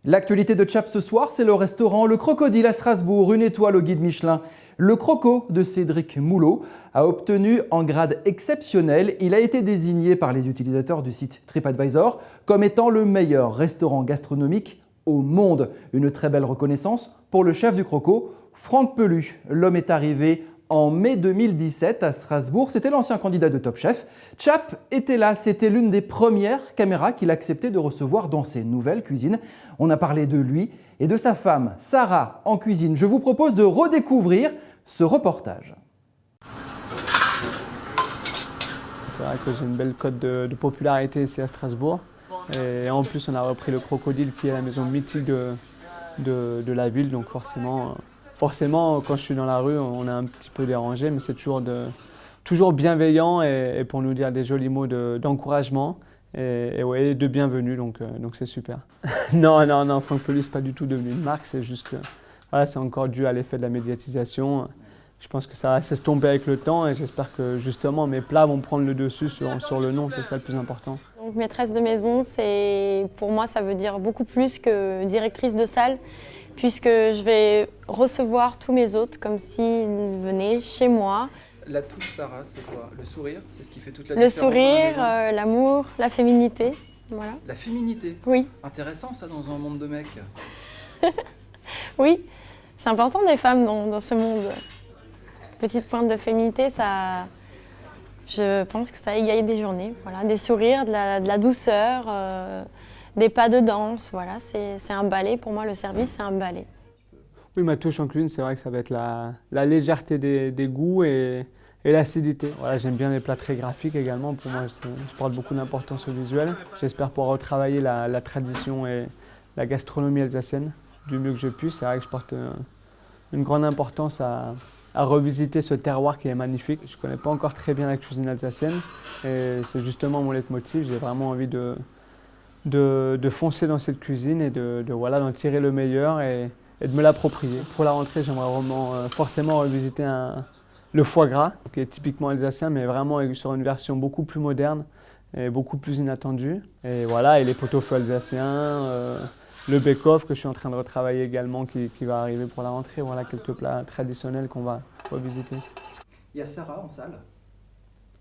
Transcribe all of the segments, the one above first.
L'actualité de Chap ce soir, c'est le restaurant Le Crocodile à Strasbourg, une étoile au guide Michelin. Le Croco de Cédric Moulot a obtenu un grade exceptionnel. Il a été désigné par les utilisateurs du site TripAdvisor comme étant le meilleur restaurant gastronomique au monde. Une très belle reconnaissance pour le chef du Croco, Franck Pelu. L'homme est arrivé en mai 2017 à Strasbourg. C'était l'ancien candidat de Top Chef. Chap était là. C'était l'une des premières caméras qu'il acceptait de recevoir dans ses nouvelles cuisines. On a parlé de lui et de sa femme, Sarah, en cuisine. Je vous propose de redécouvrir ce reportage. C'est vrai que j'ai une belle cote de popularité ici à Strasbourg. Et en plus, on a repris le Crocodile qui est la maison mythique de la ville. Donc forcément, quand je suis dans la rue, on est un petit peu dérangé, mais c'est toujours bienveillant et pour nous dire des jolis mots d'encouragement et ouais, de bienvenue, donc c'est super. Non, Franck Pelu, c'est pas du tout devenu une marque, c'est juste que voilà, c'est encore dû à l'effet de la médiatisation. Je pense que ça va s'estomper avec le temps et j'espère que justement mes plats vont prendre le dessus sur le nom, c'est ça le plus important. Donc, maîtresse de maison, pour moi, ça veut dire beaucoup plus que directrice de salle, puisque je vais recevoir tous mes hôtes comme s'ils venaient chez moi. La touche Sarah, c'est quoi? Le sourire? C'est ce qui fait toute la différence? différence? Le sourire, l'amour, la féminité. Voilà. La féminité? Oui. Intéressant ça dans un monde de mecs. Oui, c'est important des femmes dans ce monde. Petite pointe de féminité, je pense que ça égaye des journées. Voilà, des sourires, de la douceur, des pas de danse. Voilà, c'est un ballet. Pour moi, le service, c'est un ballet. Oui, ma touche en cuisine, c'est vrai que ça va être la légèreté des goûts et l'acidité. Voilà, j'aime bien les plats très graphiques également. Pour moi, je porte beaucoup d'importance au visuel. J'espère pouvoir retravailler la tradition et la gastronomie alsacienne du mieux que je puisse. C'est vrai que je porte une grande importance à revisiter ce terroir qui est magnifique. Je ne connais pas encore très bien la cuisine alsacienne et c'est justement mon leitmotiv. J'ai vraiment envie de foncer dans cette cuisine et voilà, d'en tirer le meilleur et de me l'approprier. Pour la rentrée, j'aimerais vraiment forcément revisiter le foie gras, qui est typiquement alsacien, mais vraiment sur une version beaucoup plus moderne et beaucoup plus inattendue. Et voilà, et les pot-au-feu alsaciens, le bake-off que je suis en train de retravailler également, qui va arriver pour la rentrée. Voilà quelques plats traditionnels qu'on va revisiter. Il y a Sarah en salle.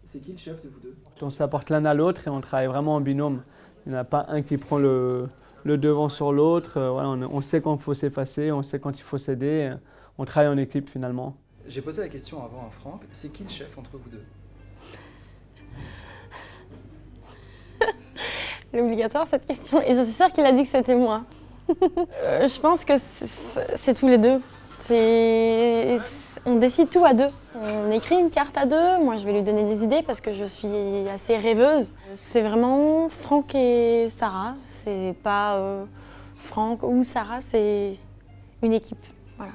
C'est qui le chef de vous deux? On s'apporte l'un à l'autre et on travaille vraiment en binôme. Il n'y en a pas un qui prend le devant sur l'autre. Voilà, on sait quand il faut s'effacer, on sait quand il faut s'aider. On travaille en équipe finalement. J'ai posé la question avant à Franck. C'est qui le chef entre vous deux? C'est obligatoire cette question et je suis sûre qu'il a dit que c'était moi. Je pense que c'est tous les deux. On décide tout à deux. On écrit une carte à deux. Moi, je vais lui donner des idées parce que je suis assez rêveuse. C'est vraiment Franck et Sarah. C'est pas Franck ou Sarah, c'est une équipe. Voilà.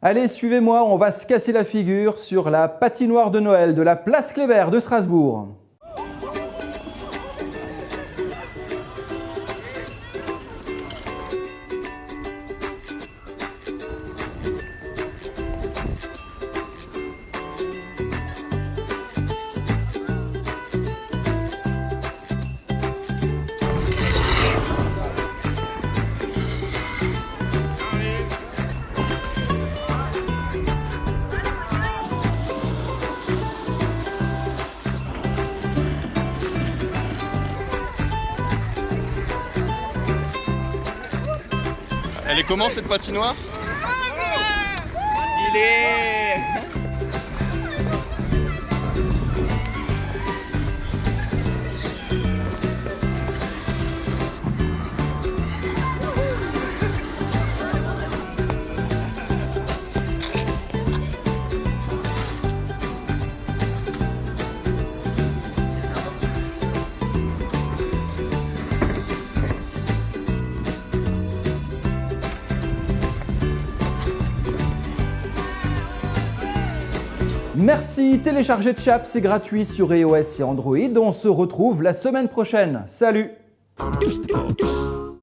Allez, suivez-moi, on va se casser la figure sur la patinoire de Noël de la place Kléber de Strasbourg. Elle est comment cette patinoire? Stylé! Merci, téléchargez Chap, c'est gratuit sur iOS et Android. On se retrouve la semaine prochaine. Salut!